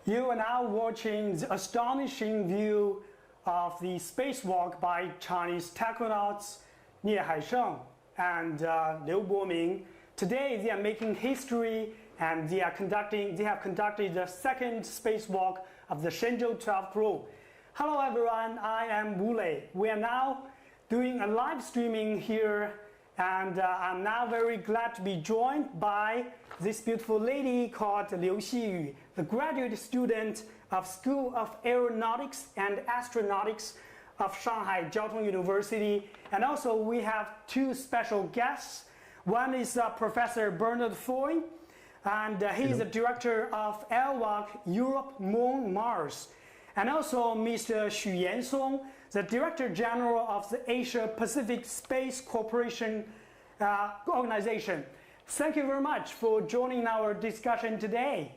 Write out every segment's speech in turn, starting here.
You are now watching the astonishing view of the spacewalk by Chinese Taikonauts Nie Haisheng and Boming. Today they are making history and they have conducted the second spacewalk of the Shenzhou 12 Pro. Hello everyone, I am Wu Lei. We are now doing a live streaming here, and I'm now very glad to be joined by this beautiful lady called Liu Xiyu, the graduate student of School of Aeronautics and Astronautics of Shanghai Jiao Tong University. And also we have two special guests. One is Professor Bernard Foy, and he is the director of Airwalk Europe, Moon, Mars. And also Mr. Xu Yansong, the Director General of the Asia Pacific Space Corporation Organization. Thank you very much for joining our discussion today.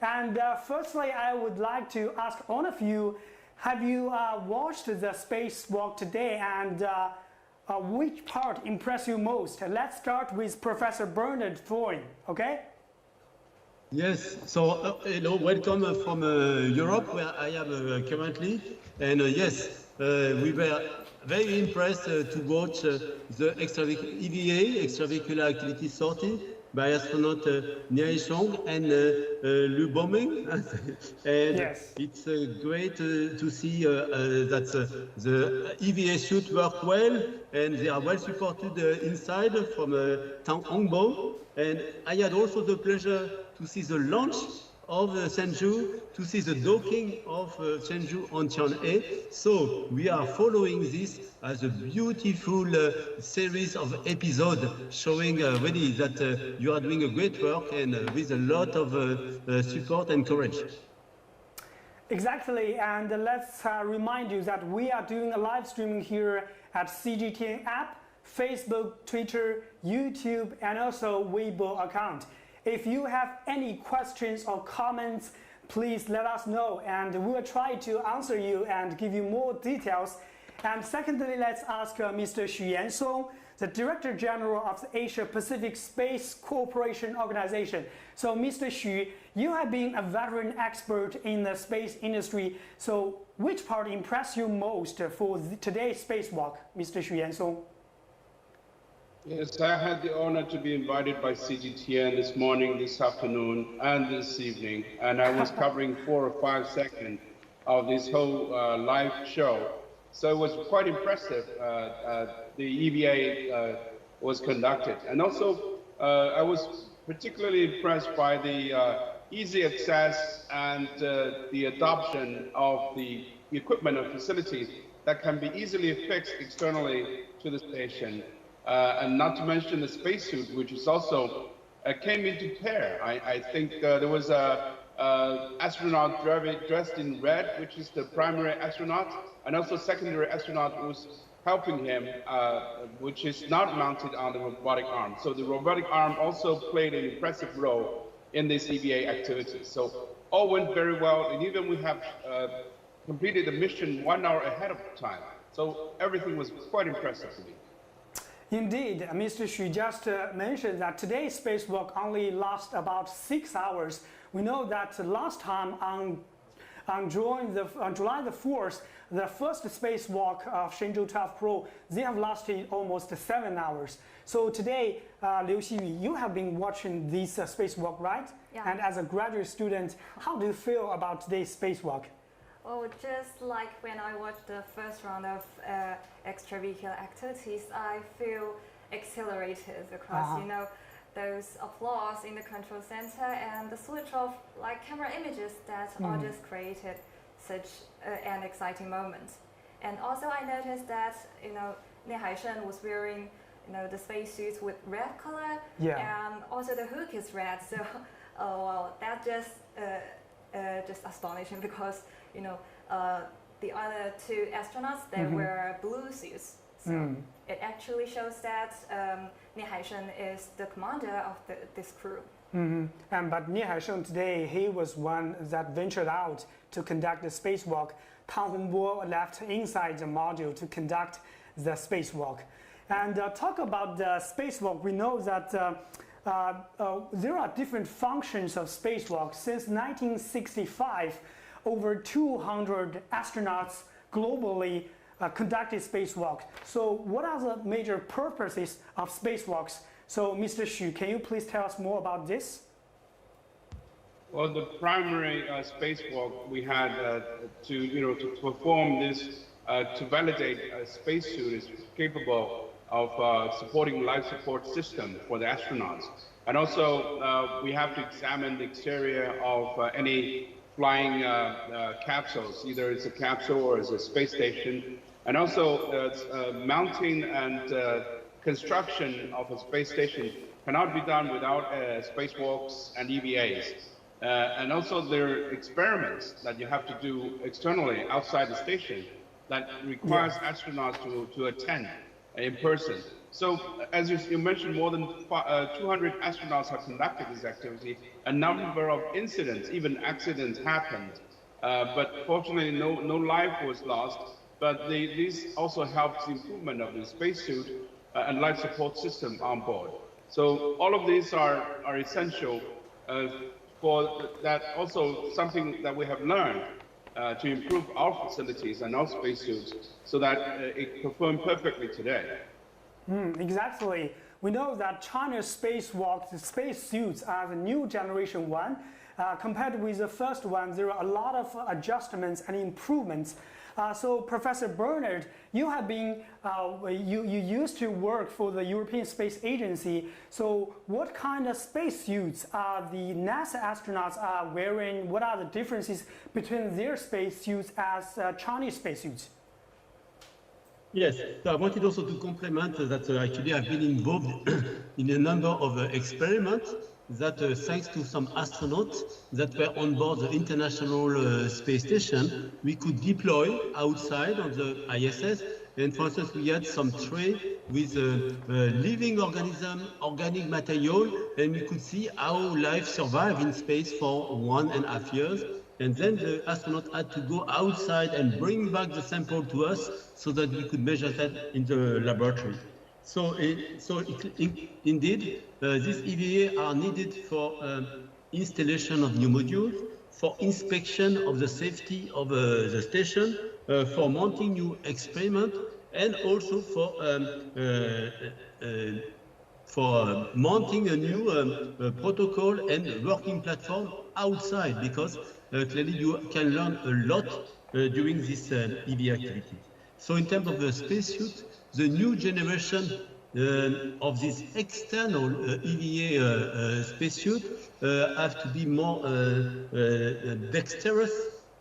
And firstly, I would like to ask all of you, have you watched the spacewalk today, and which part impressed you most? Let's start with Professor Bernard Foy, okay? Yes, so hello, welcome from Europe, where I am currently. And yes, we were very impressed to watch the EVA, Extravehicular Activity Sortie, by astronaut Nie Haisheng and Boming. And yes, it's great to see that the EVA suit work well, and they are well supported inside from Tang, Hongbo. And I had also the pleasure to see the launch of Shenzhou, to see the docking of Shenzhou on Tianhe. So we are following this as a beautiful series of episodes showing really that you are doing a great work and with a lot of support and courage. Exactly, and let's remind you that we are doing a live streaming here at CGTN app, Facebook, Twitter, YouTube, and also Weibo account. If you have any questions or comments, please let us know, and we will try to answer you and give you more details. And secondly, let's ask Mr. Xu Yansong, the Director General of the Asia Pacific Space Corporation Organization. So Mr. Xu, you have been a veteran expert in the space industry. So which part impressed you most for today's spacewalk, Mr. Xu Yansong? Yes, I had the honor to be invited by CGTN this morning, this afternoon, and this evening, and I was covering 4 or 5 seconds of this whole live show. So it was quite impressive. The EVA was conducted, and also I was particularly impressed by the easy access and the adoption of the equipment and facilities that can be easily fixed externally to the station. And not to mention the spacesuit, which is also came into pair. I think there was a astronaut dressed in red, which is the primary astronaut, and also secondary astronaut who's helping him, which is not mounted on the robotic arm. So the robotic arm also played an impressive role in this EVA activity. So all went very well, and even we have completed the mission 1 hour ahead of time. So everything was quite impressive to me. Indeed, Mr. Xu just mentioned that today's spacewalk only lasts about 6 hours. We know that last time on July the 4th, the first spacewalk of Shenzhou 12 Pro, they have lasted almost 7 hours. So today, Liu Xiyu, you have been watching this spacewalk, right? Yeah. And as a graduate student, how do you feel about today's spacewalk? Well, just like when I watched the first round of extravehicular activities, I feel exhilarated because, you know, those applause in the control center and the switch of like camera images that all just created such an exciting moment. And also I noticed that, you know, Nie Haisheng was wearing, you know, the spacesuits with red color, and also the hook is red. So, well, that just astonishing because, you know, the other 2 astronauts, they wear blue suits. So it actually shows that Nie Haisheng is the commander of this crew. But Nie Haisheng today, he was one that ventured out to conduct the spacewalk. Tang Hongbo left inside the module to conduct the spacewalk. And talk about the spacewalk, we know that there are different functions of spacewalk. Since 1965, over 200 astronauts globally conducted spacewalk. So what are the major purposes of spacewalks? So Mr. Xu, can you please tell us more about this? Well, the primary spacewalk we had to perform this, to validate a spacesuit is capable of supporting life support system for the astronauts. And also, we have to examine the exterior of any flying capsules, either it's a capsule or it's a space station. And also, mounting and construction of a space station cannot be done without spacewalks and EVAs. And also, there are experiments that you have to do externally outside the station that requires astronauts to attend in person. So, as you mentioned, more than 200 astronauts have conducted this activity. A number of incidents, even accidents, happened, but fortunately, no life was lost. But this also helps the improvement of the spacesuit and life support system on board. So, all of these are essential for that. Also, something that we have learned to improve our facilities and our spacesuits so that it performs perfectly today. Exactly. We know that China's spacewalk, the spacesuits are the new generation one. Compared with the first one, there are a lot of adjustments and improvements. So Professor Bernard, you have been, you used to work for the European Space Agency. So what kind of spacesuits are the NASA astronauts are wearing? What are the differences between their spacesuits as Chinese spacesuits? Yes, so I wanted also to complement that actually I've been involved in a number of experiments that thanks to some astronauts that were on board the International Space Station, we could deploy outside on the ISS. And for instance, we had some tray with living organism, organic material, and we could see how life survived in space for 1.5 years. And then the astronaut had to go outside and bring back the sample to us so that we could measure that in the laboratory. So indeed, these EVA are needed for installation of new modules, for inspection of the safety of the station, for mounting new experiments, and also for mounting a new protocol and working platform outside, because clearly you can learn a lot during this EVA activity. So in terms of the spacesuit, the new generation of this external EVA spacesuit have to be more dexterous,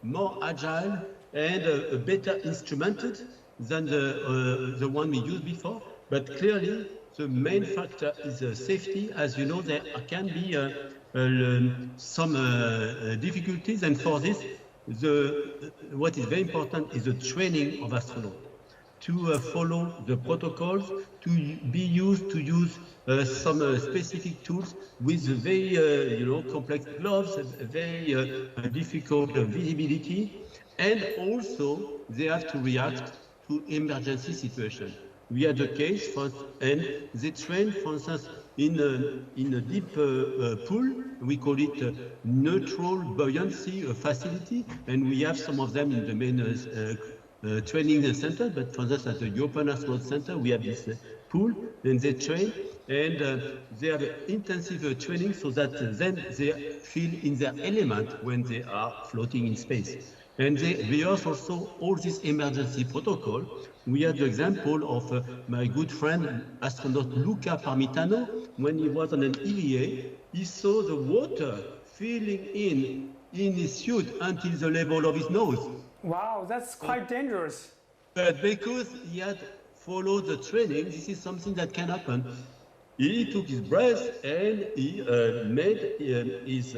more agile, and better instrumented than the one we used before. But clearly, the main factor is safety. As you know, there can be some difficulties, and for this, what is very important is the training of astronauts to follow the protocols, to be used to use some specific tools with very complex gloves, very difficult visibility, and also they have to react to emergency situations. We had a case, and they train, for instance, in a deep pool. We call it neutral buoyancy facility, and we have some of them in the main training center. But for instance, at the European Astronaut Center, we have this pool, and they train, and they have intensive training so that then they feel in their element when they are floating in space. And they rehearse also all this emergency protocol. We had the example of my good friend, astronaut Luca Parmitano. When he was on an EVA, he saw the water filling in his suit until the level of his nose. Wow, that's quite dangerous. But because he had followed the training, this is something that can happen. He took his breath and he made his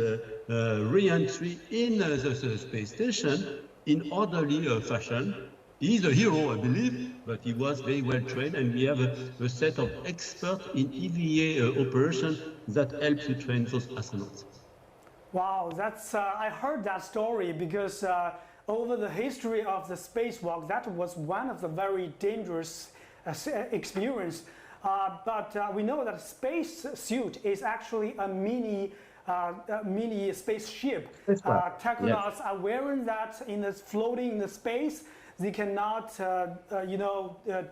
re-entry in the space station in orderly fashion. He's a hero, I believe, but he was very well trained, and we have a set of experts in EVA operation that help to train those astronauts. Wow, that's I heard that story because over the history of the spacewalk, that was one of the very dangerous experience. but we know that a space suit is actually a mini spaceship. Takonauts are wearing that floating in the space. They cannot,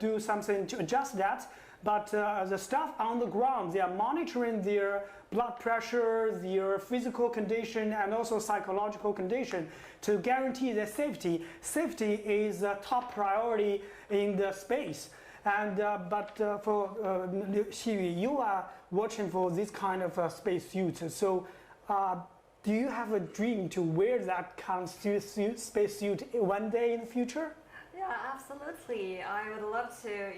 do something to adjust that. But the staff on the ground, they are monitoring their blood pressure, their physical condition, and also psychological condition to guarantee their safety. Safety is a top priority in the space. And for Xiyu, you are watching for this kind of space suit. So, do you have a dream to wear that kind of space suit one day in the future? Yeah, absolutely. I would love to,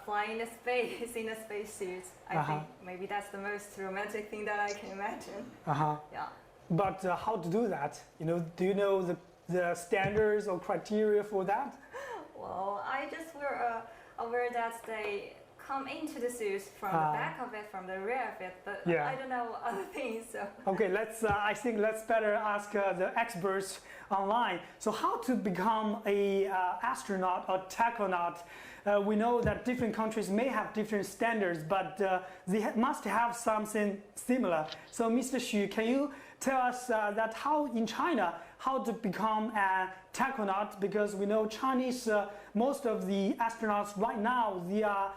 fly in space in a spacesuit. I think maybe that's the most romantic thing that I can imagine. Yeah. But how to do that? Do you know the standards or criteria for that? Well, I just were aware that they come into the suit from the back of it, from the rear of it, but I don't know other things. So. Okay, I think let's better ask the experts online. So how to become a astronaut or takonaut? We know that different countries may have different standards, but they must have something similar. So Mr. Xu, can you tell us that how in China, how to become a takonaut? Because we know Chinese, most of the astronauts right now, they are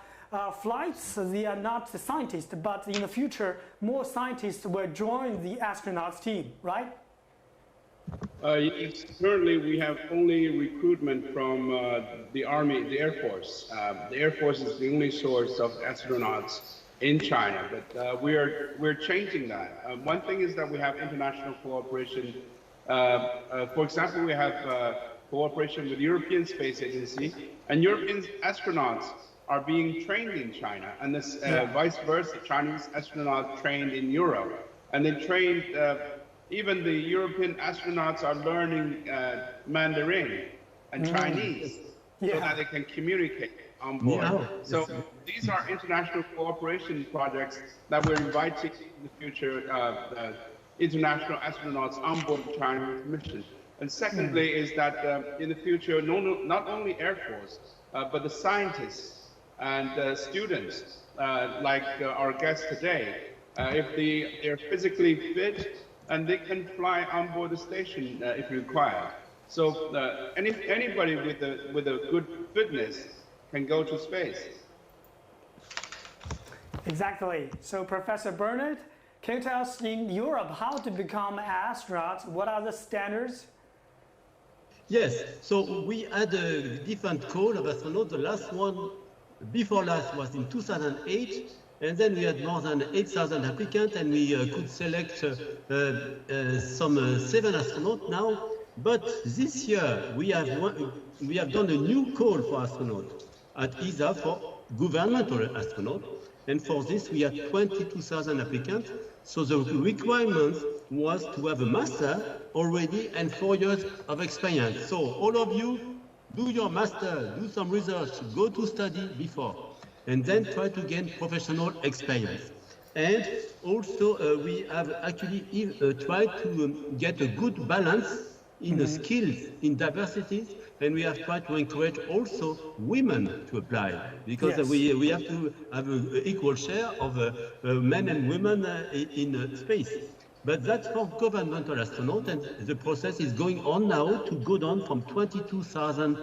flights, they are not the scientists, but in the future, more scientists will join the astronauts team, right? Yes, currently we have only recruitment from the Army, the Air Force. The Air Force is the only source of astronauts in China, but we're changing that. One thing is that we have international cooperation. For example, we have cooperation with the European Space Agency, and European astronauts are being trained in China, and this, vice versa, Chinese astronauts trained in Europe, and they trained. Even the European astronauts are learning Mandarin and Chinese so that they can communicate on board. So these are international cooperation projects that we're inviting in the future international astronauts on board Chinese mission. And secondly is that in the future, not only Air Force, but the scientists and students, like our guests today, if they're physically fit, and they can fly on board the station if required. So anybody with a good fitness can go to space. Exactly. So Professor Bernard, can you tell us in Europe how to become an astronaut? What are the standards? Yes. So we had a different call of astronauts. The last one, before last, was in 2008. And then we had more than 8,000 applicants, and we could select some 7 astronauts now. But this year we have done a new call for astronauts at ESA for governmental astronauts, and for this we had 22,000 applicants. So the requirement was to have a master already and 4 years of experience. So all of you, do your master, do some research, go to study before, and then try to gain professional experience. And also we have actually tried to get a good balance in the skills, in diversities, and we have tried to encourage also women to apply, because we have to have an equal share of men and women in space. But that's for governmental astronauts, and the process is going on now to go down from 22,000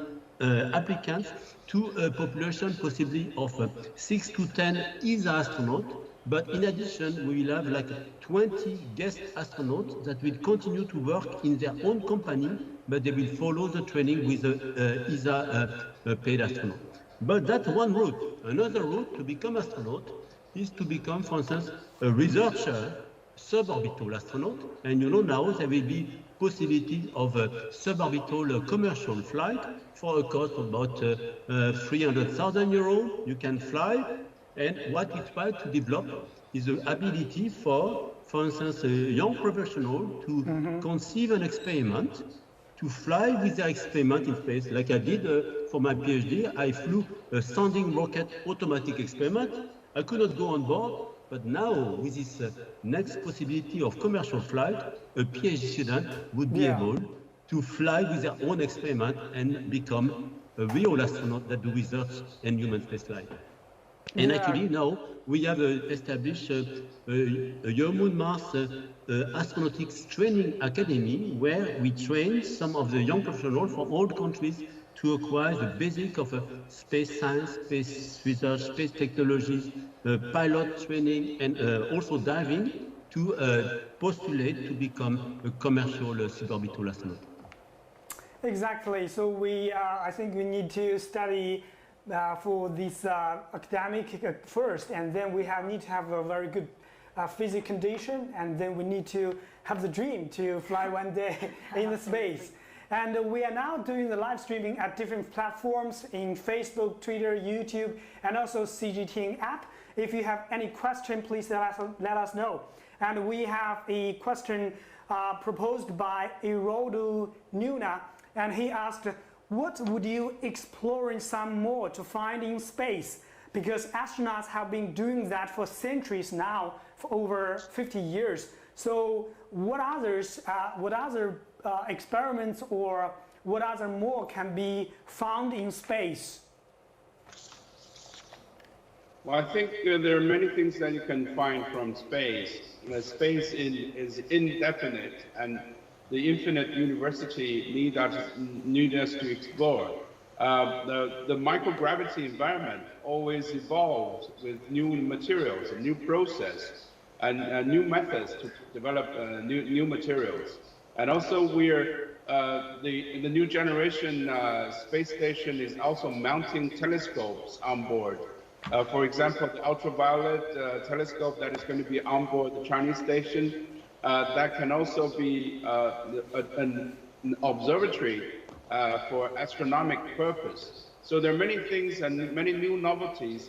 applicants to a population possibly of 6 to 10 ESA astronauts. But in addition, we will have like 20 guest astronauts that will continue to work in their own company, but they will follow the training with the ESA paid astronaut. But that's one route. Another route to become astronaut is to become, for instance, a researcher, suborbital astronaut. And you know now there will be possibility of a suborbital commercial flight for a cost of about 300,000 euros. You can fly. And what we try to develop is the ability for instance, a young professional to conceive an experiment, to fly with their experiment in space, like I did for my PhD. I flew a standing rocket automatic experiment. I could not go on board, but now with this next possibility of commercial flight, a PhD student would be able to fly with their own experiment and become a real astronaut that do research and human spaceflight. And actually now we have established a Year-Moon-Mars Astronautics Training Academy where we train some of the young professionals from all countries to acquire the basic of space science, space research, space technologies, pilot training, and also diving to postulate to become a commercial suborbital astronaut. Exactly. So I think we need to study for this academic first, and then we need to have a very good physical condition, and then we need to have the dream to fly one day in the space. And we are now doing the live streaming at different platforms in Facebook, Twitter, YouTube, and also CGTN app. If you have any question, please let us know. And we have a question proposed by Irodu Nuna, and he asked, what would you exploring some more to find in space? Because astronauts have been doing that for centuries now, for over 50 years. So what other experiments or what other more can be found in space? Well, I think there are many things that you can find from space. Space is indefinite, and the infinite university need us to explore. The microgravity environment always evolves with new materials, a new process, and new methods to develop new materials. And also the new generation space station is also mounting telescopes on board. For example, the ultraviolet telescope that is going to be on board the Chinese station, that can also be an observatory for astronomic purpose. So there are many things and many new novelties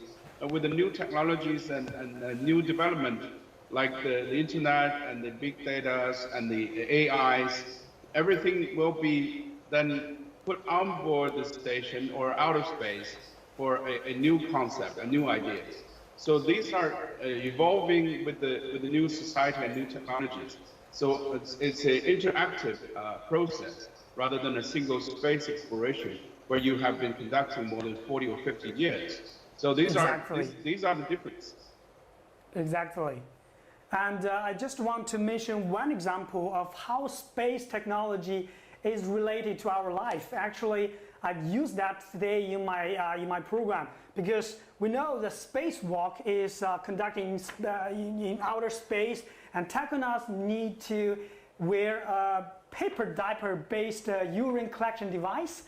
with the new technologies and new development, like the internet and the big data and the AIs. Everything will be then put on board the station or outer space for a new concept, a new ideas. So these are evolving with the new society and new technologies. So it's an interactive process rather than a single space exploration where you have been conducting more than 40 or 50 years. So these are the differences. Exactly. And I just want to mention one example of how space technology is related to our life. Actually, I've used that today in my program, because we know the spacewalk is conducting in outer space, and Taikonauts need to wear a paper diaper-based urine collection device,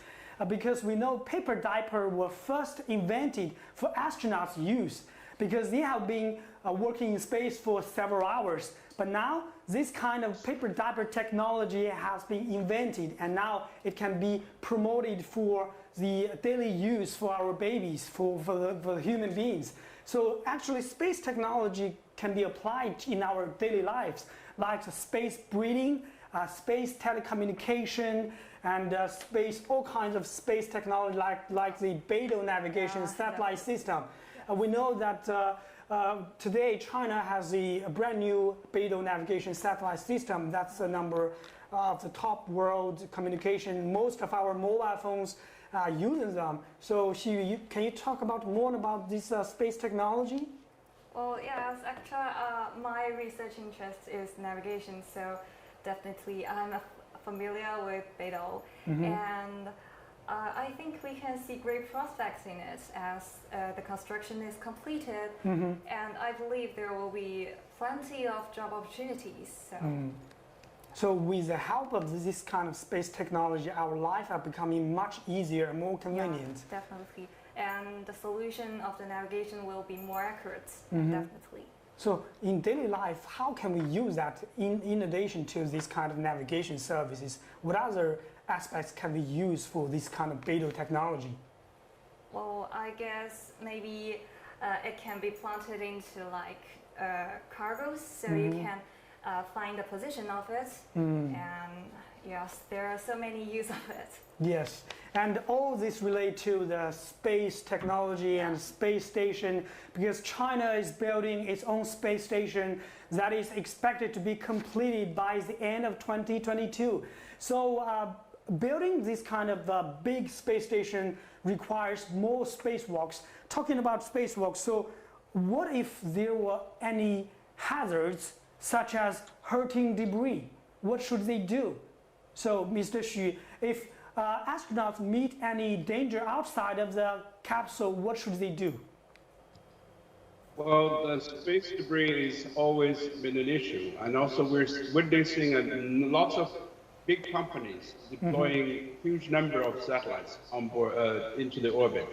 because we know paper diaper were first invented for astronauts' use, because they have been working in space for several hours. But now this kind of paper diaper technology has been invented, and now it can be promoted for the daily use for our babies, for the human beings. So actually space technology can be applied in our daily lives, like space breeding, space telecommunication, and all kinds of space technology, like the Beidou navigation satellite system. We know that today China has a brand new Beidou navigation satellite system. That's a number of the top world communication. Most of our mobile phones are using them. So can you talk more about this space technology? Well, yes, actually my research interest is navigation, so definitely I'm familiar with Beidou. And I think we can see great prospects in it as the construction is completed, and I believe there will be plenty of job opportunities. So with the help of this kind of space technology, our life are becoming much easier and more convenient. Yeah, definitely. And the solution of the navigation will be more accurate, definitely. So in daily life, how can we use that in addition to this kind of navigation services? What other aspects can we use for this kind of Beidou technology? Well, I guess maybe it can be planted into like cargoes, so you can find the position of it, and yes, there are so many uses of it. Yes, and all this relate to the space technology and space station, because China is building its own space station that is expected to be completed by the end of 2022. So building this kind of big space station requires more spacewalks. Talking about spacewalks, so what if there were any hazards such as hurting debris? What should they do? So, Mr. Xu, if astronauts meet any danger outside of the capsule, what should they do? Well, the space debris has always been an issue, and also we're witnessing lots of big companies deploying huge number of satellites on board into the orbit.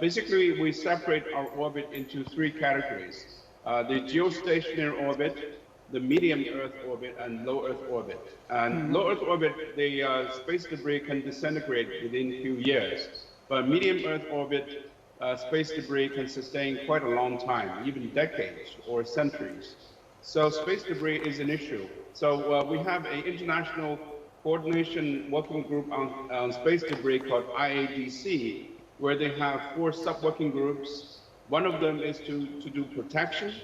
Basically, we separate our orbit into three categories: the geostationary orbit, the medium Earth orbit, and low Earth orbit. And low Earth orbit, the space debris can disintegrate within a few years, but medium Earth orbit, space debris can sustain quite a long time, even decades or centuries. So space debris is an issue. So we have an international coordination working group on space debris called IADC, where they have 4 sub-working groups. One of them is to do protection.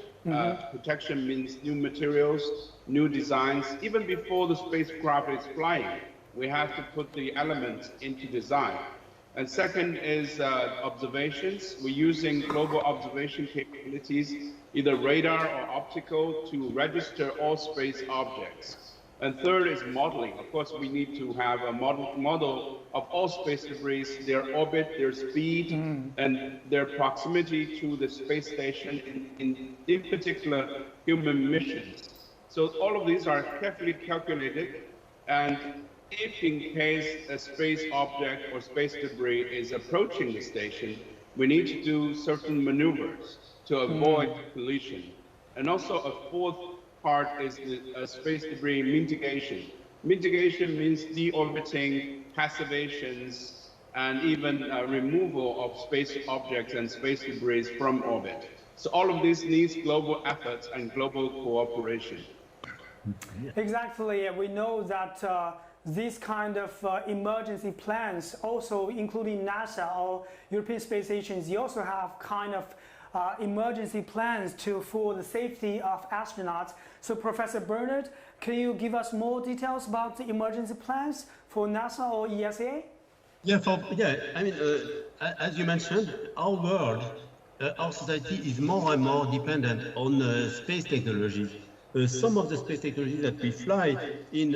Protection means new materials, new designs. Even before the spacecraft is flying, we have to put the elements into design. And second is observations. We're using global observation capabilities, either radar or optical, to register all space objects. And third is modeling. Of course, we need to have a model of all space debris, their orbit, their speed, and their proximity to the space station, in particular, human missions. So all of these are carefully calculated, and if in case a space object or space debris is approaching the station, we need to do certain maneuvers to avoid collision. And also a fourth part is the space debris mitigation. Mitigation means deorbiting, passivations, and even removal of space objects and space debris from orbit. So all of this needs global efforts and global cooperation. Exactly. We know that these kind of emergency plans, also including NASA or European Space Agency, also have kind of emergency plans for the safety of astronauts. So Professor Bernard, can you give us more details about the emergency plans for NASA or ESA? I mean, as you mentioned, our world, our society is more and more dependent on space technology. Some of the space technologies that we fly in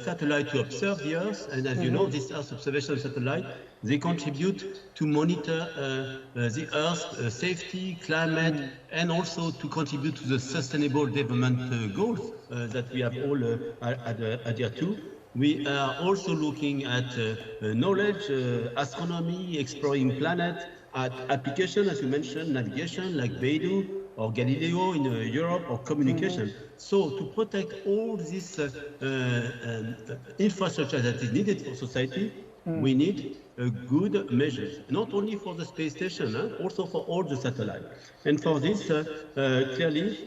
satellite to observe the Earth, and as you know, this Earth observation satellite, they contribute to monitor the Earth's safety, climate, and also to contribute to the sustainable development goals that we have all adhered to. We are also looking at knowledge, astronomy, exploring planets, at application, as you mentioned, navigation, like Beidou or Galileo in Europe, or communication. So to protect all this infrastructure that is needed for society, we need good measures, not only for the space station, also for all the satellites. And for this, clearly,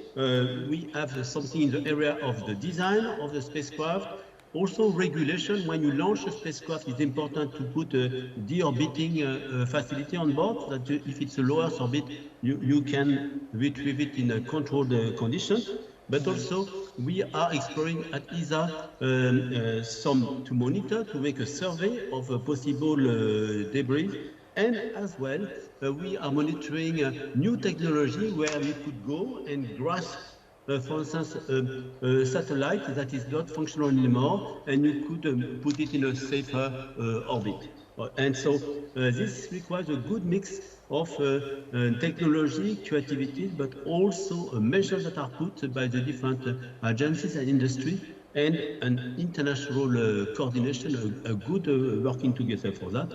we have something in the area of the design of the spacecraft. Also, regulation. When you launch a spacecraft, it's important to put a deorbiting facility on board, so that if it's a low Earth orbit, you can retrieve it in a controlled condition. But also, we are exploring at ESA to monitor, to make a survey of possible debris. And as well, we are monitoring new technology where we could go and grasp, for instance, a satellite that is not functional anymore, and you could put it in a safer orbit. And so this requires a good mix of technology, creativity, but also measures that are put by the different agencies and industry, and an international coordination, a good working together for that.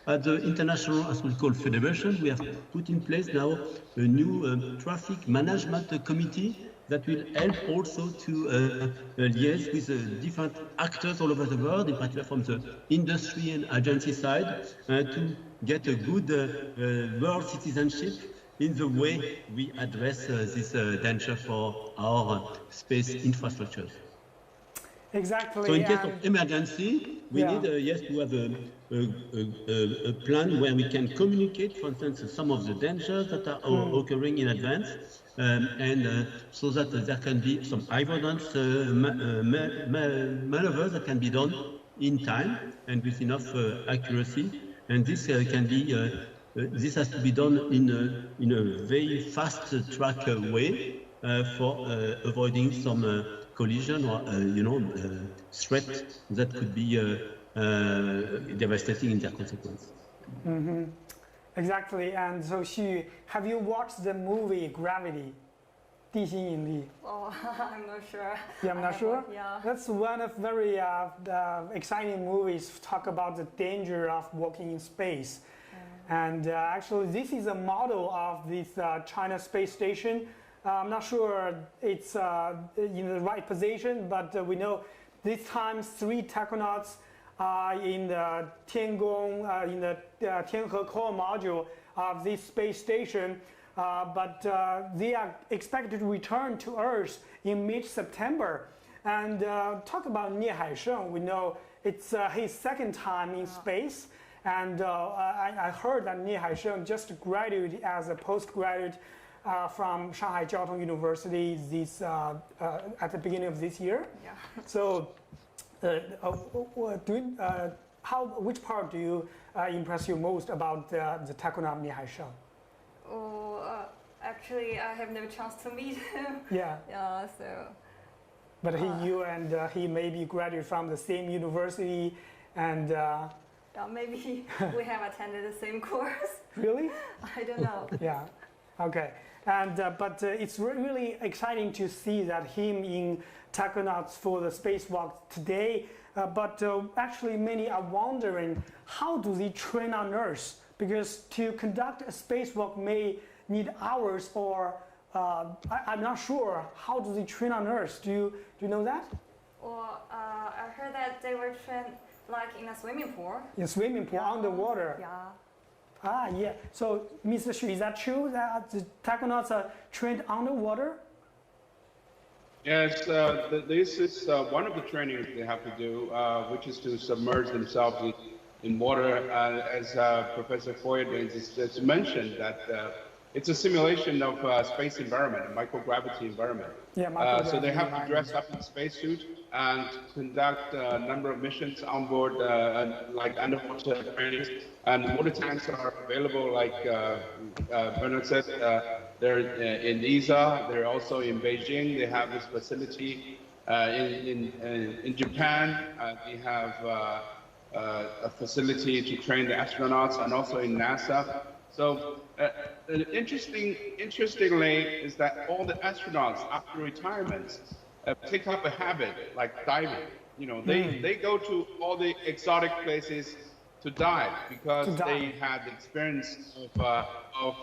At the international, as we call federation, we have put in place now a new traffic management committee that will help also to liaise with different actors all over the world, in particular from the industry and agency side, to get a good world citizenship in the way we address this danger for our space infrastructures. Exactly. So in case of emergency, we need, yes, to have a plan where we can communicate, for instance, some of the dangers that are occurring in advance, and so that there can be some avoidance maneuvers that can be done in time and with enough accuracy. And this can be, this has to be done in a very fast track way for avoiding some collision or threat that could be devastating in their consequence. Mm-hmm. Exactly. And so, Xu, have you watched the movie Gravity? 地心引力. Oh, I'm not sure. Yeah, I'm not sure? Yeah. That's one of very exciting movies talk about the danger of walking in space. And actually, this is a model of this China space station. I'm not sure it's in the right position, but we know this time 3 Taikonauts in the Tiangong, in the Tianhe core module of this space station. But they are expected to return to Earth in mid-September. And talk about Nie Haisheng, we know it's his second time in space. And I heard that Nie Haisheng just graduated as a postgraduate from Shanghai Jiao Tong University this, at the beginning of this year. Yeah. So, which part do you impress you most about the Taikonauts Nie Haisheng? Oh, actually, I have no chance to meet him. Yeah. Yeah, so. But you and he maybe graduate from the same university, and. Yeah, maybe we have attended the same course. Really? I don't know. Yeah. Okay. And but it's really exciting to see that him in Taikonauts for the spacewalk today. But actually, many are wondering how do they train on Earth? Because to conduct a spacewalk may need hours, or I'm not sure. How do they train on Earth? Do you know that? Well, I heard that they were trained like in a swimming pool. In a swimming pool, Yeah. underwater. Yeah. Ah, yeah. So, Mr. Xu, is that true that the Taikonauts are trained underwater? Yes, this is one of the trainings they have to do, which is to submerge themselves in water. As Professor Foyer just mentioned, that it's a simulation of space environment, a microgravity environment. Yeah, so they have to dress up in spacesuit and conduct a number of missions on board, like underwater trainings. And water tanks are available, like Bernard said, they're in ESA, they're also in Beijing. They have this facility in Japan. They have a facility to train the astronauts, and also in NASA. So interestingly is that all the astronauts after retirement take up a habit like diving. You know, they go to all the exotic places to dive because they had the experience of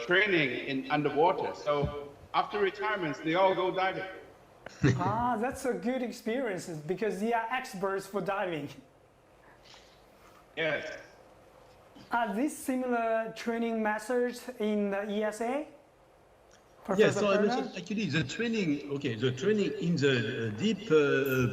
training in underwater. So after retirement, they all go diving. Ah, that's a good experience because they are experts for diving. Yes. Are these similar training methods in the ESA? Yes, so I mentioned actually the training in the deep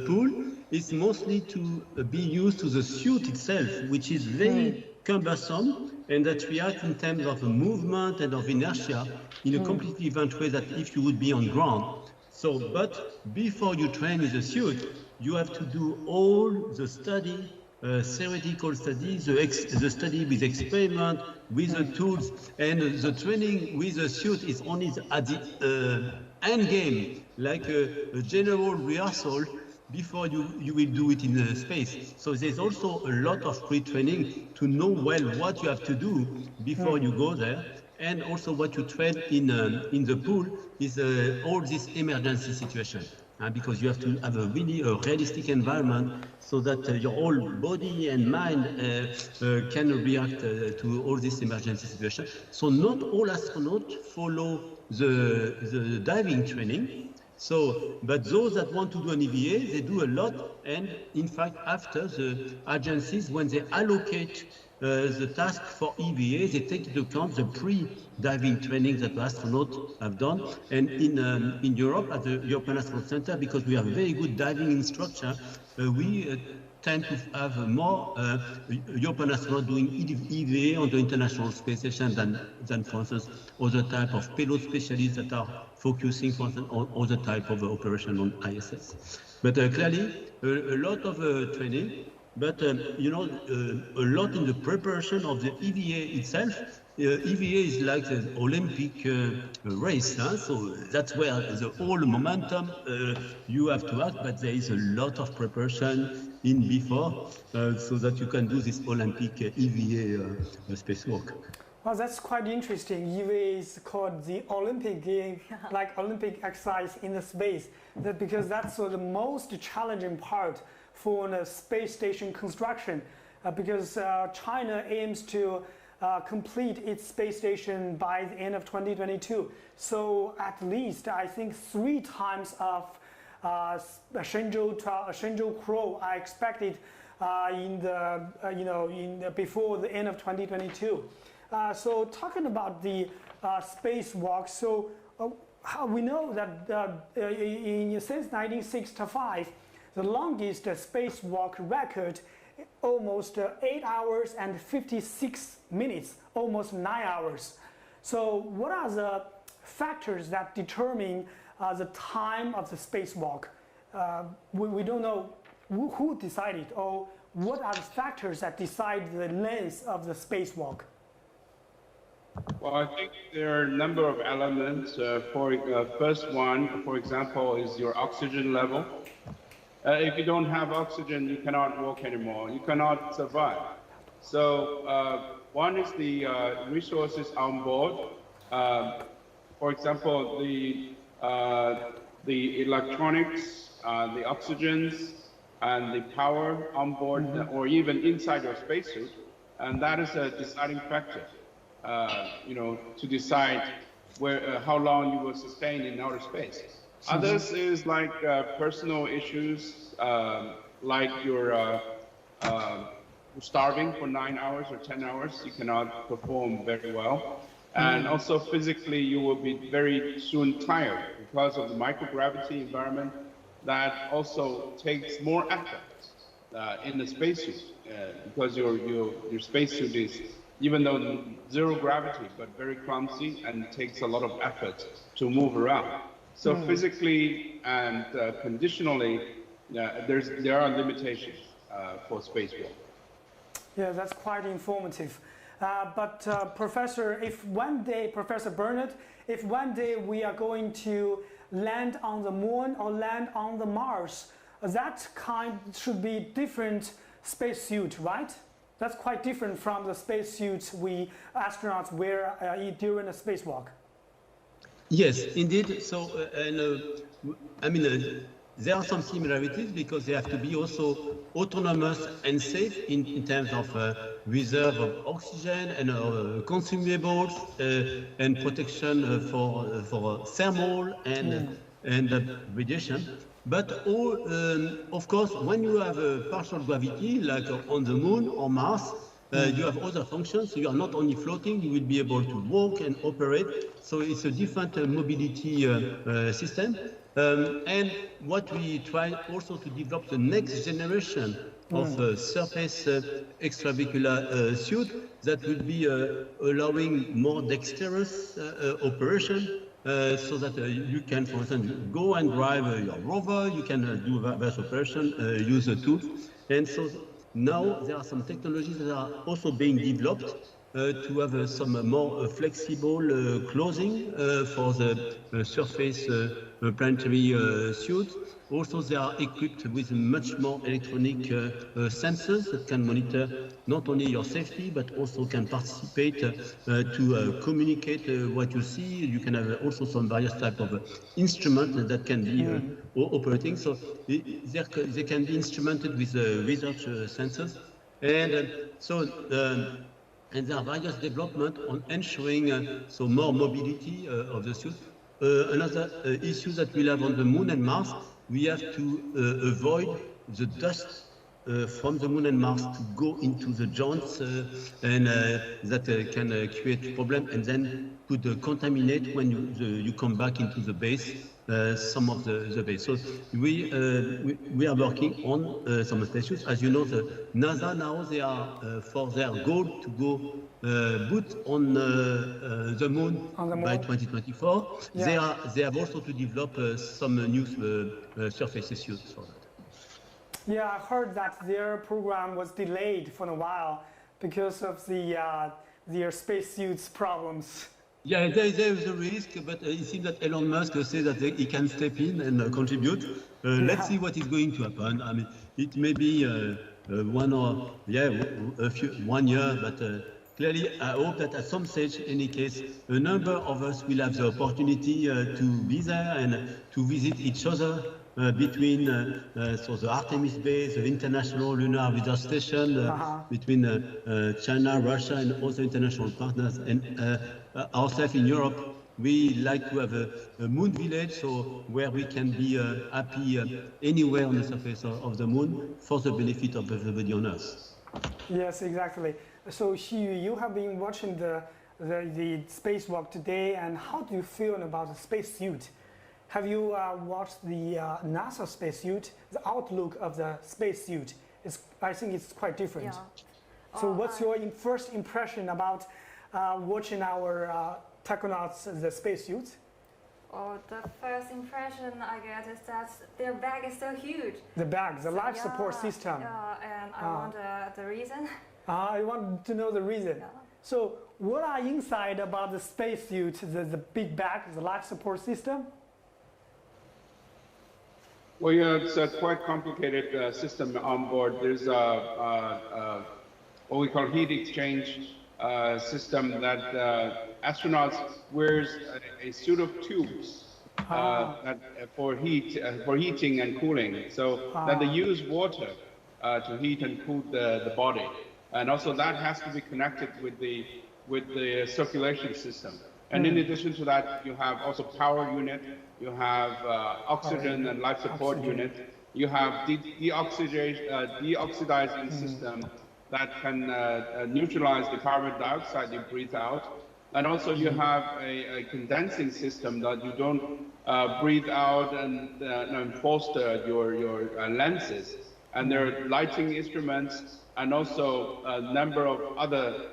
pool is mostly to be used to the suit itself, which is very cumbersome and that reacts in terms of movement and of inertia in a completely different way than if you would be on ground. So, but before you train in the suit, you have to do all the study, theoretical studies, the study with experiment, with the tools, and the training with the suit is only at the end game, like a general rehearsal before you will do it in space. So there's also a lot of pre-training to know well what you have to do before you go there. And also what you train in the pool is all this emergency situation. Because you have to have a really realistic environment so that your whole body and mind can react to all this emergency situation. So not all astronauts follow the diving training. So, but those that want to do an EVA, they do a lot. And in fact, after the agencies, when they allocate the task for EVA, they take into account the pre-diving training that astronauts have done. And in Europe, at the European Astronaut Center, because we have a very good diving instructor, we tend to have more European astronauts doing EVA on the International Space Station than for instance, other type of payload specialists that are focusing, for instance, on other type of operation on ISS. But clearly, a lot of training, but you know, a lot in the preparation of the EVA itself. EVA is like the Olympic race, huh? So that's where the whole momentum you have to act, but there is a lot of preparation in before so that you can do this Olympic EVA spacewalk. Well, that's quite interesting. EVA is called the Olympic game, like Olympic exercise in the space, because that's the most challenging part for the space station construction, because China aims to complete its space station by the end of 2022. So at least I think 3 times of Shenzhou crew are expected before the end of 2022. So talking about the spacewalk, so we know that since 1965, the longest spacewalk record, almost 8 hours and 56 minutes, almost 9 hours. So what are the factors that determine the time of the spacewalk? We don't know who decided, or what are the factors that decide the length of the spacewalk? Well, I think there are a number of elements. First one, for example, is your oxygen level. If you don't have oxygen, you cannot walk anymore. You cannot survive. So one is the resources on board. For example, the electronics, the oxygens, and the power on board, or even inside your spacesuit, and that is a deciding factor. To decide how long you will sustain in outer space. Others is like personal issues, like you're starving for 9 hours or 10 hours, you cannot perform very well. And also physically, you will be very soon tired because of the microgravity environment that also takes more effort in the spacesuit, because your spacesuit is, even though zero gravity, but very clumsy and takes a lot of effort to move around. So physically and conditionally, there are limitations for spacewalk. Yeah, that's quite informative. But Professor Bernard, if one day we are going to land on the moon or land on the Mars, that should be different spacesuit, right? That's quite different from the spacesuits we astronauts wear during a spacewalk. Yes, indeed. So, there are some similarities because they have to be also autonomous and safe in terms of reserve of oxygen and consumables and protection for thermal and radiation. But of course, when you have a partial gravity, like on the moon or Mars, you have other functions. You are not only floating, you will be able to walk and operate. So it's a different mobility system. And what we try also to develop the next generation of surface extravehicular suit that will be allowing more dexterous operation. So that you can, for instance, go and drive your rover, you can do various operations, use the tools. And so now there are some technologies that are also being developed to have some more flexible clothing for the surface planetary suit. Also, they are equipped with much more electronic sensors that can monitor not only your safety, but also can participate to communicate what you see. You can have also some various type of instruments that can be operating. So they can be instrumented with research sensors. And and there are various developments on ensuring more mobility of the suit. Another issue that we'll have on the moon and Mars, we have to avoid the dust from the Moon and Mars to go into the joints and that can create problem and then could contaminate when you come back into the base some of the base. So we are working on some spacesuits. As you know, the NASA now they are for their goal to go boot on the moon by 2024. Yeah. They have also to develop some new surface suits for that. Yeah, I heard that their program was delayed for a while because of their spacesuits problems. Yeah, there is a risk, but it seems that Elon Musk says that he can step in and contribute. Let's see what is going to happen. I mean, it may be 1 year, but clearly I hope that at some stage, in any case, a number of us will have the opportunity to be there and to visit each other. Between so the Artemis base, the International Lunar Research Station, between China, Russia, and also international partners, and ourselves in Europe, we like to have a moon village, so where we can be happy anywhere on the surface of the moon for the benefit of everybody on Earth. Yes, exactly. So Xiyu, you have been watching the spacewalk today, and how do you feel about the spacesuit? Have you watched the NASA spacesuit? The outlook of the spacesuit I think it's quite different. Yeah. So what's your first impression about watching our Taikonauts, the spacesuits? Oh, the first impression I get is that their bag is so huge. The bag, the life support system. Yeah, and I wonder the reason. I want to know the reason. Yeah. So what are inside about the spacesuit, the big bag, the life support system? Well, yeah, it's a quite complicated system on board. There's what we call heat exchange system that astronauts wears a suit of tubes that, for heating and cooling. So that they use water to heat and cool the body, and also that has to be connected with the circulation system. And in addition to that, you have also power unit, you have oxygen and life support unit, you have deoxidizing system that can neutralize the carbon dioxide you breathe out. And also you have a condensing system that you don't breathe out and foster your lenses. And there are lighting instruments and also a number of other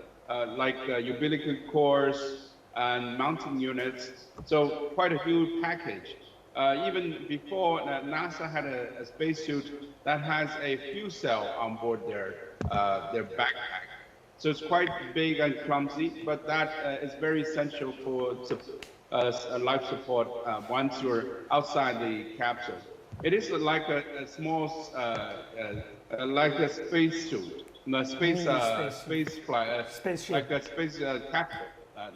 like umbilical cores and mounting units, so quite a huge package. Even before, NASA had a spacesuit that has a fuel cell on board their backpack. So it's quite big and clumsy, but that is very essential for life support once you're outside the capsule. It is like a small, like a spacesuit, spaceship, like a space capsule.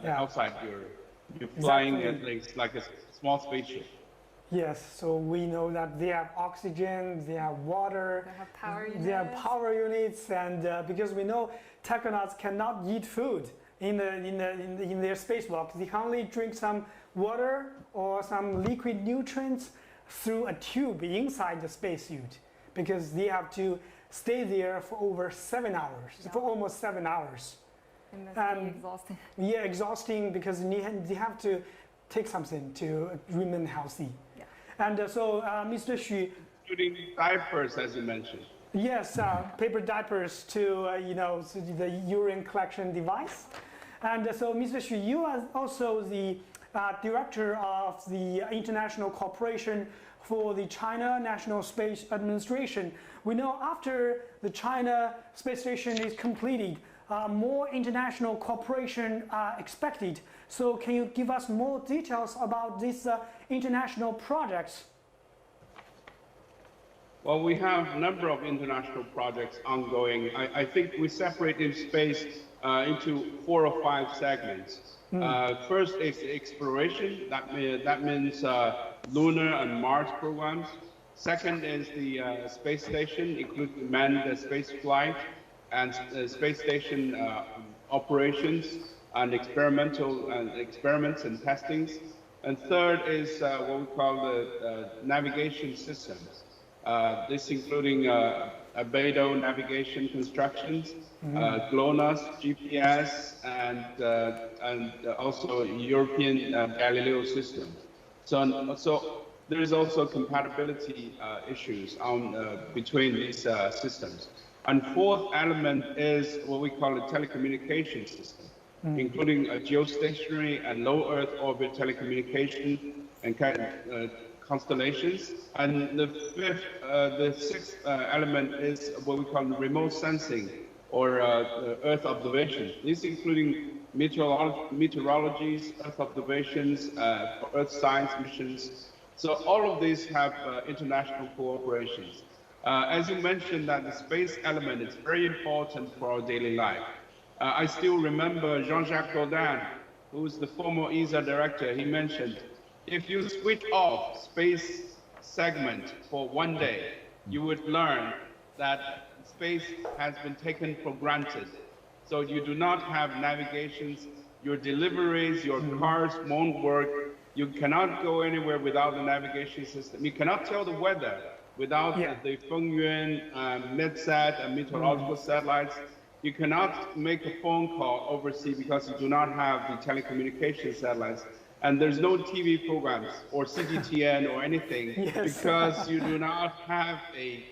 Outside you're flying like a small spaceship. Yes, so we know that they have oxygen, they have water, They have power units. they have power units, and because we know Taikonauts cannot eat food in their spacewalk, they can only drink some water or some liquid nutrients through a tube inside the spacesuit, because they have to stay there for over 7 hours, for almost 7 hours. It must be exhausting. Yeah, exhausting because they have to take something to remain healthy. Yeah. And so, Mr. Xu, Including diapers, as you mentioned. yes, paper diapers to so the urine collection device. And so, Mr. Xu, you are also the director of the International Cooperation for the China National Space Administration. We know after the China space station is completed, more international cooperation are expected. So can you give us more details about these international projects? Well, we have a number of international projects ongoing. I think we separate in space into 4 or 5 segments. First is exploration. That means lunar and Mars programs. Second is the space station, including manned space flight and space station operations and experiments and testings. And third is what we call the navigation systems. This including Beidou navigation constructions, GLONASS, GPS, and also European Galileo system. So there is also compatibility issues between these systems. And fourth element is what we call a telecommunication system, including a geostationary and low Earth orbit telecommunication and constellations. And the sixth element is what we call remote sensing or Earth observation. These including meteorologies, Earth observations, Earth science missions. So all of these have international cooperations. As you mentioned, that the space element is very important for our daily life. I still remember Jean-Jacques Godin, who is the former ESA director. He mentioned, if you switch off space segment for one day, you would learn that space has been taken for granted. So you do not have navigations, your deliveries, your cars won't work. You cannot go anywhere without the navigation system. You cannot tell the weather without the Fengyuan, MidSat, and meteorological satellites. You cannot make a phone call overseas because you do not have the telecommunication satellites. And there's no TV programs or CGTN or anything because you do not have a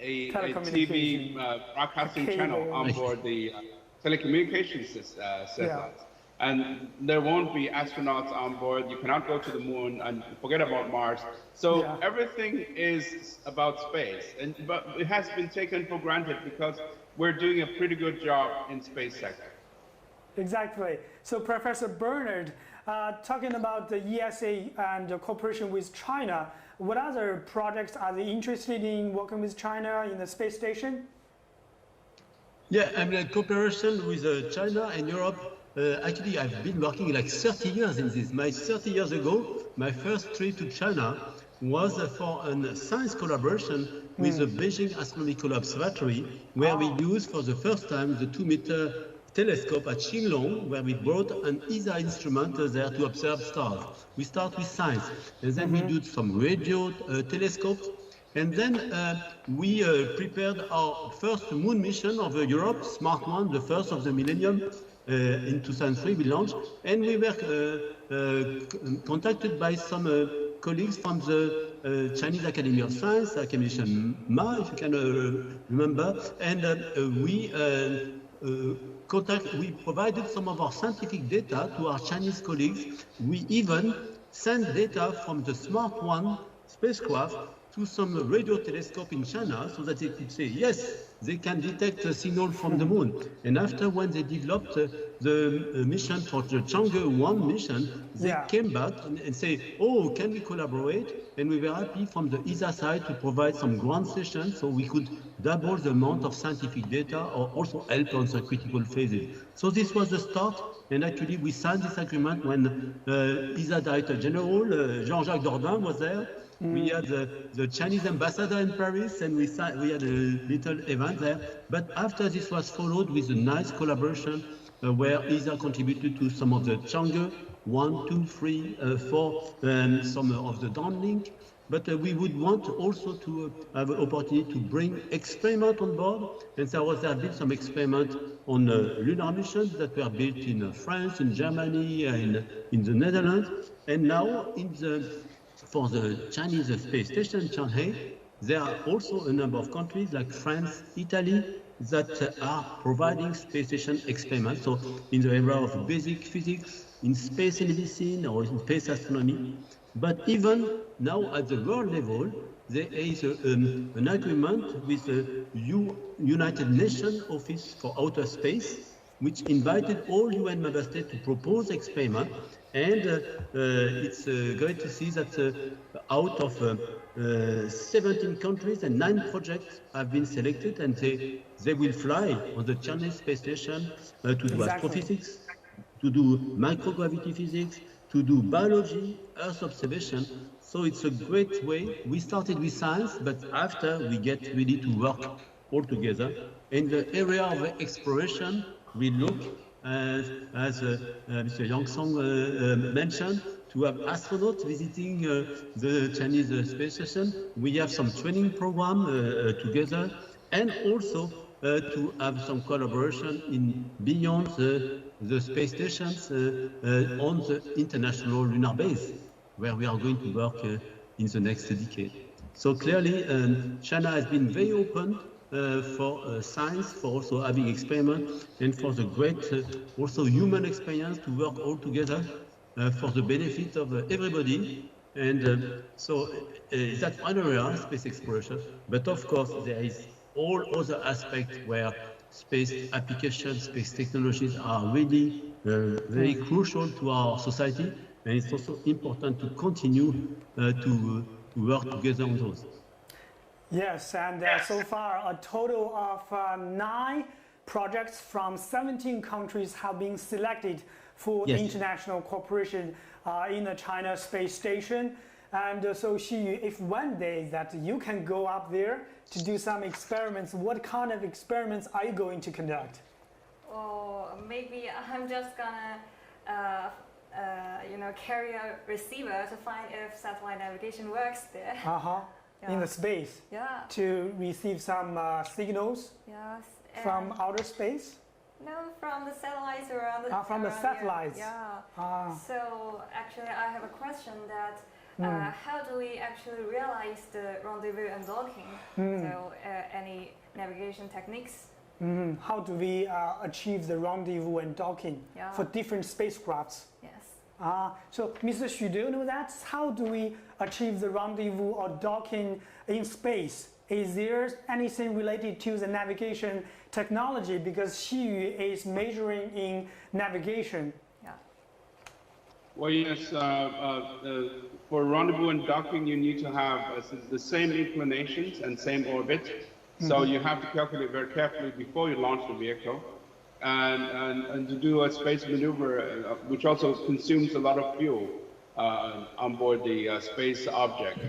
TV broadcasting channel on board the telecommunications satellites. And there won't be astronauts on board. You cannot go to the moon and forget about Mars. So everything is about space. But it has been taken for granted because we're doing a pretty good job in space sector. Exactly. So Professor Bernard, talking about the ESA and the cooperation with China, what other projects are they interested in working with China in the space station? Yeah, I mean, cooperation with China and Europe. Actually, I've been working like 30 years in this. 30 years ago, my first trip to China was for a science collaboration with the Beijing Astronomical Observatory, where we used for the first time the 2-meter telescope at Qinglong, where we brought an ESA instrument there to observe stars. We start with science, and then we do some radio telescopes, and then we prepared our first moon mission of Europe, Smart One, the first of the millennium. In 2003 we launched, and we were contacted by some colleagues from the Chinese Academy of Science, Academician Ma, if you can remember, and we provided some of our scientific data to our Chinese colleagues. We even sent data from the Smart One spacecraft to some radio telescope in China so that they could say, yes, they can detect a signal from the moon. And after when they developed the mission for the Chang'e 1 mission, they came back and say, oh, can we collaborate? And we were happy from the ESA side to provide some ground stations so we could double the amount of scientific data or also help on the critical phases. So this was the start. And actually, we signed this agreement when ESA Director General Jean-Jacques Dordain was there. We had the Chinese ambassador in Paris, and we had a little event there. But after this was followed with a nice collaboration where ESA contributed to some of the Chang'e 1, 2, 3, 4, and some of the downlink. But we would want also to have an opportunity to bring experiment on board. And there have been some experiments on lunar missions that were built in France, in Germany, and in the Netherlands. And now for the Chinese space station, Chang'e, there are also a number of countries like France, Italy, that are providing space station experiments. So in the area of basic physics, in space medicine, or in space astronomy. But even now at the world level, there is an agreement with the United Nations Office for Outer Space, which invited all UN member states to propose experiment. And it's great to see that out of 17 countries and 9 projects have been selected, and they will fly on the Chinese space station to do astrophysics, to do microgravity physics, to do biology, Earth observation. So it's a great way. We started with science, but after we get ready to work all together. In the area of exploration, we look, as Mr. Yang Song mentioned, to have astronauts visiting the Chinese space station. We have some training program together, and also to have some collaboration in beyond the space stations on the international lunar base, where we are going to work in the next decade. So clearly, China has been very open for science, for also having experiments, and for the great also human experience to work all together for the benefit of everybody. And so that's one area, space exploration. But of course, there is all other aspects where space applications, space technologies are really very crucial to our society. And it's also important to continue to work together on those. Yes, and so far a total of 9 projects from 17 countries have been selected for the international cooperation in the China space station. And so Xiyu, if one day that you can go up there to do some experiments, what kind of experiments are you going to conduct? Or maybe I'm just gonna carry a receiver to find if satellite navigation works there. In the space. To receive some signals. Yes. From outer space. No, from the satellites around the. From the satellites. Yeah. So actually, I have a question that. How do we actually realize the rendezvous and docking? So any navigation techniques? How do we achieve the rendezvous and docking for different spacecrafts? Yes. So, Mr. Xu, do you know that? How do we achieve the rendezvous or docking in space? Is there anything related to the navigation technology? Because Xiyu is majoring in navigation. Well, yes, for rendezvous and docking, you need to have the same inclinations and same orbit. So you have to calculate very carefully before you launch the vehicle. And to do a space maneuver, which also consumes a lot of fuel on board the space object,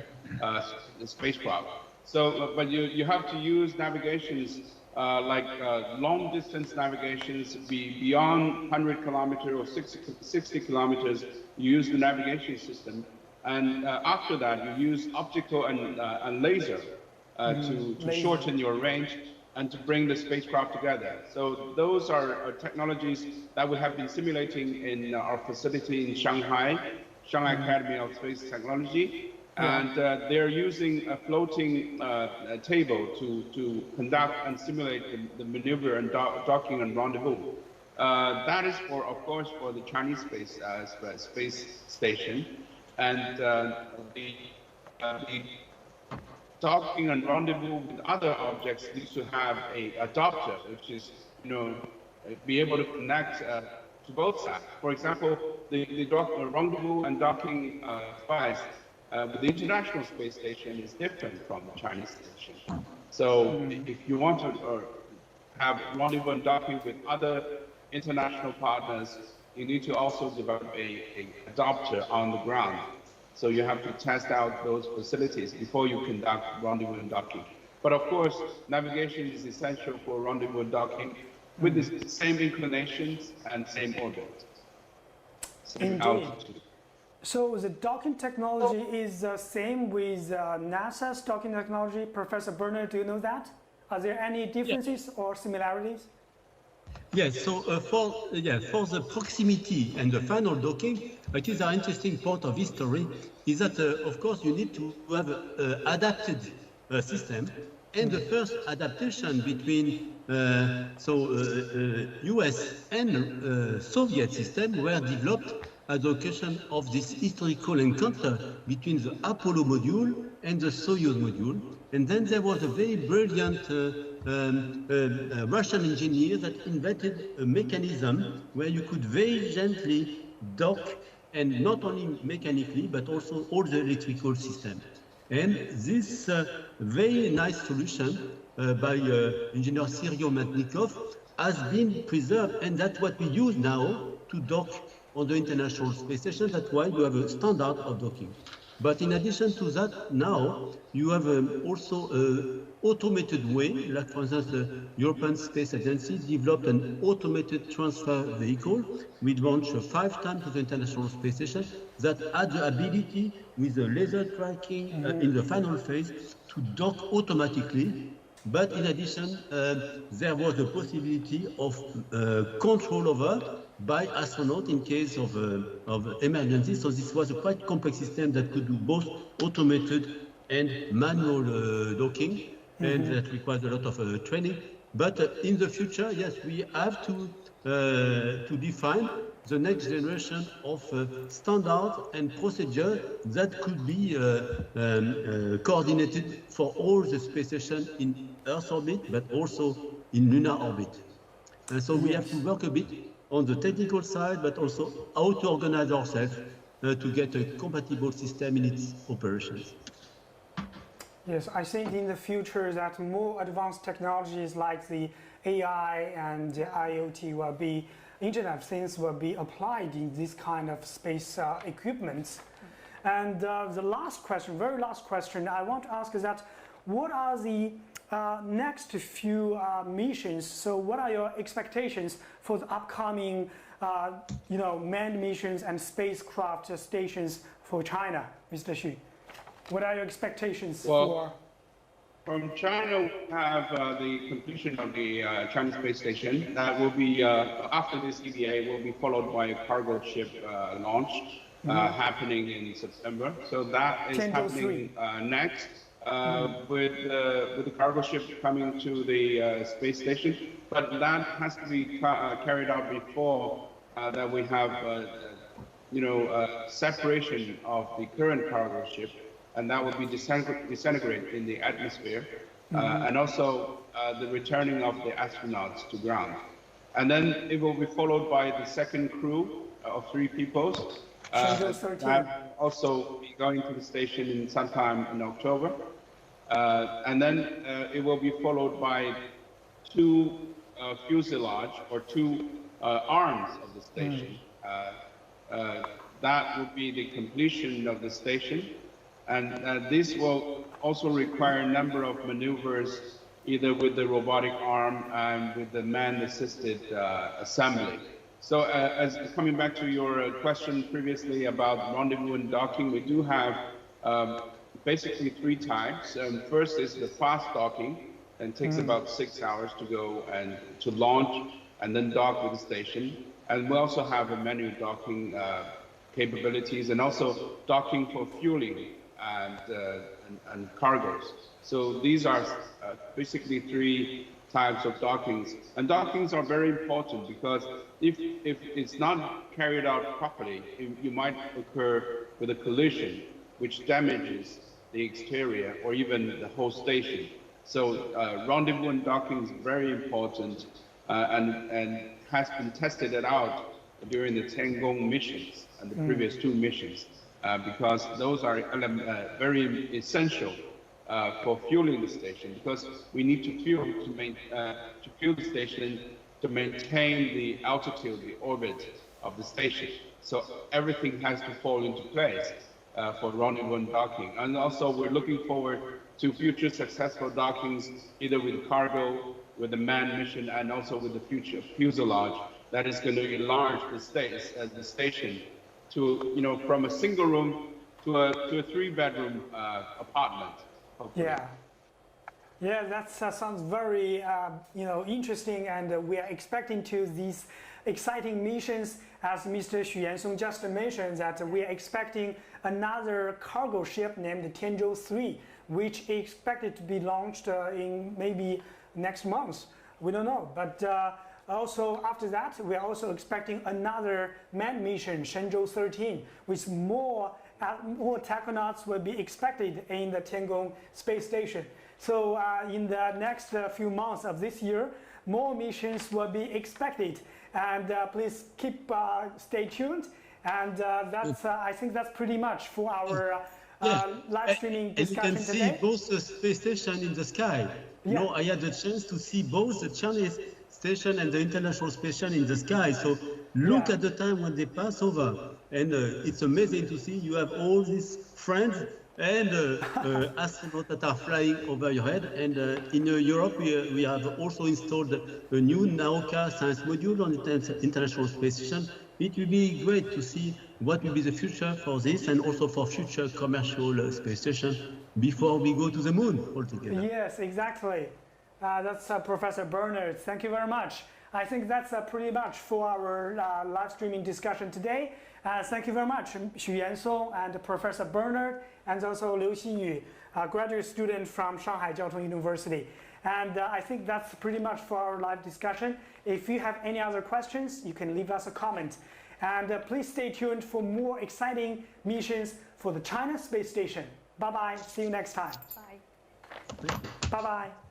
the spacecraft. So, but you have to use navigations like long distance navigations beyond 100 kilometers or 60 kilometers. You use the navigation system, and after that you use optical and laser to shorten your range and to bring the spacecraft together. So those are technologies that we have been simulating in our facility in Shanghai Academy of Space Technology. And they're using a floating table to conduct and simulate the maneuver and docking and rendezvous. That is of course, for the Chinese space station. And the docking and rendezvous with other objects needs to have an adapter, which is, be able to connect to both sides. For example, the rendezvous and docking device with the International Space Station is different from the Chinese station. So if you want to have rendezvous and docking with other international partners, you need to also develop an adapter on the ground. So you have to test out those facilities before you conduct rendezvous and docking. But of course, navigation is essential for rendezvous and docking with the same inclinations and same orbit, same altitude. So the docking technology is the same with NASA's docking technology. Professor Bernard, do you know that? Are there any differences or similarities? Yes, so for the proximity and the final docking, it is an interesting part of history, is that, of course, you need to have an adapted system. And the first adaptation between US and Soviet system were developed at the occasion of this historical encounter between the Apollo module and the Soyuz module. And then there was a very brilliant Russian engineer that invented a mechanism where you could very gently dock, and not only mechanically, but also all the electrical system. And this very nice solution by engineer Sergei Matnikov has been preserved, and that's what we use now to dock on the International Space Station. That's why you have a standard of docking. But in addition to that, now you have also automated way, like for instance, the European Space Agency developed an automated transfer vehicle. We launched 5 times to the International Space Station that had the ability with the laser tracking in the final phase to dock automatically. But in addition, there was the possibility of control over by astronaut in case of emergency. So this was a quite complex system that could do both automated and manual docking, and that requires a lot of training. But in the future, yes, we have to define the next generation of standard and procedure that could be coordinated for all the space stations in Earth orbit, but also in lunar orbit. And so we have to work a bit on the technical side, but also how to organize ourselves to get a compatible system in its operations. Yes, I think in the future that more advanced technologies like the AI and the IoT will be, Internet of Things will be applied in this kind of space equipment. And the last question, very last question I want to ask is that what are the next few missions? So what are your expectations for the upcoming manned missions and spacecraft stations for China, Mr. Xu? What are your expectations for? From China, we have the completion of the Chinese space station. That will be, after this EVA, will be followed by a cargo ship launch happening in September. So that is happening next. With the cargo ship coming to the space station, but that has to be carried out before that we have, separation of the current cargo ship, and that will be disintegrate in the atmosphere, and also the returning of the astronauts to ground. And then it will be followed by the second crew of 3 people. That also be going to the station in sometime in October. And then it will be followed by 2 fuselage or 2 arms of the station. That would be the completion of the station. And this will also require a number of maneuvers, either with the robotic arm and with the man-assisted assembly. So as coming back to your question previously about rendezvous and docking, we do have basically 3 types. First is the fast docking, and takes about 6 hours to go and to launch and then dock with the station. And we also have a manual docking capabilities, and also docking for fueling and cargoes. So these are basically 3 types of dockings. And dockings are very important because if it's not carried out properly, you might occur with a collision which damages the exterior or even the whole station. So rendezvous and docking is very important and has been tested out during the Tang missions and the previous 2 missions because those are very essential for fueling the station, because we need to fuel the station to maintain the altitude, the orbit of the station. So everything has to fall into place for rendezvous and docking. And also we're looking forward to future successful dockings, either with cargo, with the manned mission, and also with the future fuselage that is going to enlarge the station to, from a single room to a 3-bedroom apartment. Hopefully. Yeah, that sounds very interesting, and we are expecting to these exciting missions. As Mr. Xu Yansong just mentioned, that we are expecting another cargo ship named Tianzhou 3, which is expected to be launched in maybe next month. We don't know, but also after that, we are also expecting another manned mission, Shenzhou 13, with more Taikonauts will be expected in the Tiangong space station. So in the next few months of this year, more missions will be expected, and please stay tuned. And I think that's pretty much for our live streaming discussion today. And you can see both the space station in the sky. Yeah. I had the chance to see both the Chinese station and the International Station in the sky. So look at the time when they pass over. And it's amazing to see you have all these friends and astronauts that are flying over your head. And in Europe, we have also installed a new NAOCA science module on the International Space Station. It will be great to see what will be the future for this and also for future commercial space stations before we go to the moon altogether. Yes, exactly. That's Professor Bernard. Thank you very much. I think that's pretty much for our live streaming discussion today. Thank you very much, Xu Yansong and Professor Bernard, and also Liu Xinyu, a graduate student from Shanghai Jiao Tong University. And I think that's pretty much for our live discussion. If you have any other questions, you can leave us a comment. And please stay tuned for more exciting missions for the China Space Station. Bye-bye. See you next time. Bye. Bye-bye.